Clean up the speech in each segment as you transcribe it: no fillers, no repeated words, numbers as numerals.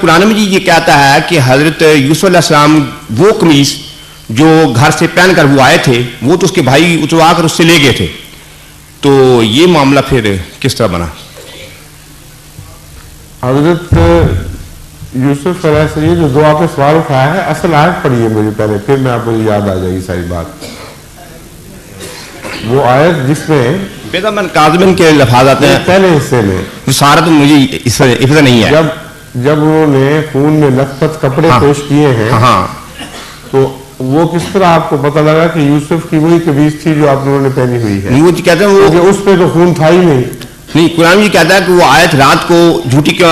قرآن میں یہ کہتا ہے کہ حضرت یوسف علیہ السلام وہ قمیص جو گھر سے پہن کر وہ آئے تھے وہ تو اس کے بھائی اتروا کر اس سے لے گئے تھے، تو یہ معاملہ پھر کس طرح بنا؟ حضرت یوسف علیہ السلام جو دعا پہ سوال اٹھایا ہے، اصل آیت پڑھی ہے مجھے پہلے، پھر میں آپ کو یاد آ جائے گی ساری بات. وہ آیت جس میں بیدامن کاظمن کے لفظ آتے ہیں پہلے حصے میں، سارا تو مجھے حفظ نہیں ہے. جب انہوں نے خون میں لثپت کپڑے پیش کیے ہیں، تو وہ کس طرح آپ کو پتہ لگا کہ یوسف کی وہی قمیص تھی جو آپ لوگوں نے پہنی ہوئی ہے؟ وہ کہتے ہیں وہ اس پہ تو خون تھا ہی نہیں. قرآن یہ کہتا ہے کہ وہ آیت رات کو جھوٹی کے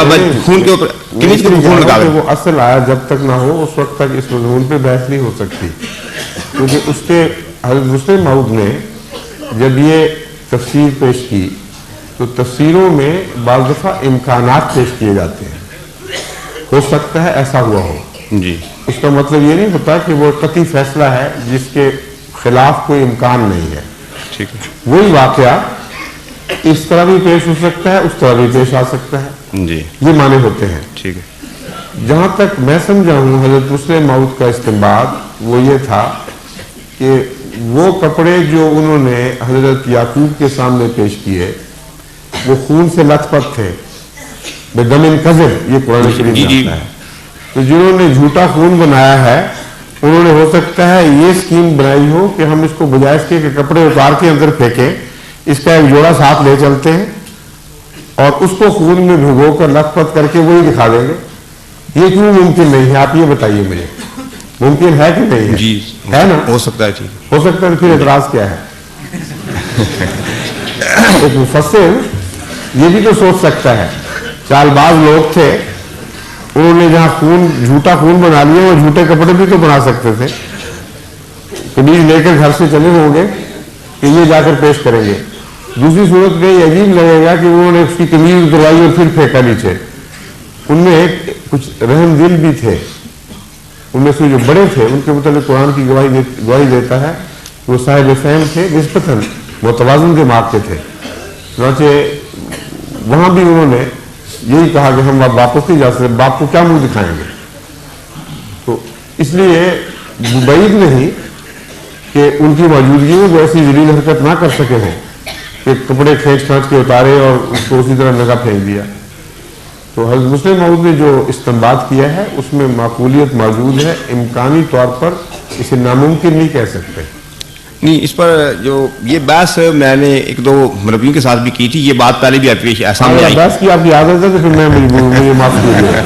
خون کے اوپر قمیص کے خون لگا وہ اصل آیت جب تک نہ ہو اس وقت تک اس مضمون پہ بحث نہیں ہو سکتی، کیونکہ اس کے حضرت مسلم موعود نے جب یہ تفسیر پیش کی تو تفسیروں میں بعض دفعہ امکانات پیش کیے جاتے ہیں. ہو سکتا ہے ایسا ہوا ہو، جی، اس کا مطلب یہ نہیں ہوتا کہ وہ قطعی فیصلہ ہے جس کے خلاف کوئی امکان نہیں ہے. ٹھیک ہے. وہی واقعہ اس طرح بھی پیش ہو سکتا ہے، اس طرح بھی پیش آ سکتا ہے. جی، یہ معنی ہوتے ہیں. ٹھیک ہے. جہاں تک میں سمجھا ہوں حضرت مسلم موعود کا استنباط وہ یہ تھا کہ وہ کپڑے جو انہوں نے حضرت یعقوب کے سامنے پیش کیے وہ خون سے لت پت تھے. بدم کذب، یہ قرآن شریف میں آتا ہے. تو جنہوں نے جھوٹا خون بنایا ہے انہوں نے ہو سکتا ہے یہ اسکیم بنائی ہو کہ ہم اس کو بجائے اس کے کہ کپڑے اتار کے اندر پھینکیں، اس کا ایک جوڑا ساتھ لے چلتے ہیں اور اس کو خون میں بھگو کر لت پت کر کے وہی دکھا دیں گے. یہ کیوں ممکن نہیں ہے؟ آپ یہ بتائیے مجھے، ممکن ہے کہ نہیں ہے؟ جی ہے نا، ہو سکتا ہے. ٹھیک ہو سکتا ہے. پھر اعتراض کیا ہے؟ ایک مفسر یہ بھی تو سوچ سکتا ہے. چال باز لوگ تھے، انہوں نے جہاں جھوٹا خون بنا لیا وہ جھوٹے کپڑے بھی تو بنا سکتے تھے. قمیض لے کر گھر سے چلے ہوں گے کہ یہ جا کر پیش کریں گے. دوسری صورت میں یہ عجیب لگے گا کہ انہوں نے اس کی قمیض اتروائی اور پھر پھینکا نیچے. ان میں کچھ رحم دل بھی تھے. ان میں سے جو بڑے تھے ان کے متعلق قرآن کی گواہی دیتا ہے کہ وہ صاحب فہم تھے، نسبتاً متوازن دماغ کے تھے. چنانچہ وہاں بھی انہوں نے یہی کہا کہ ہم واپس نہیں جا سکتے، باپ کو کیا منہ دکھائیں گے. تو اس لیے بعید نہیں کہ ان کی موجودگی میں وہ ایسی ذلیل حرکت نہ کر سکے ہوں کہ کپڑے کھینچ کے اتارے اور اس کو اسی طرح نگاہ پھینک دیا. تو حضرت مسلم موعود نے جو استنباط کیا ہے اس میں معقولیت موجود ہے. امکانی طور پر اسے ناممکن نہیں کہہ سکتے. نہیں، اس پر جو یہ بحث میں نے ایک دو مربیوں کے ساتھ بھی کی تھی، یہ بات پہلے بھی آپ کی سامنے آئی. بحث کی آپ کی عادت ہے تو پھر میں مجھے معاف کیجیے.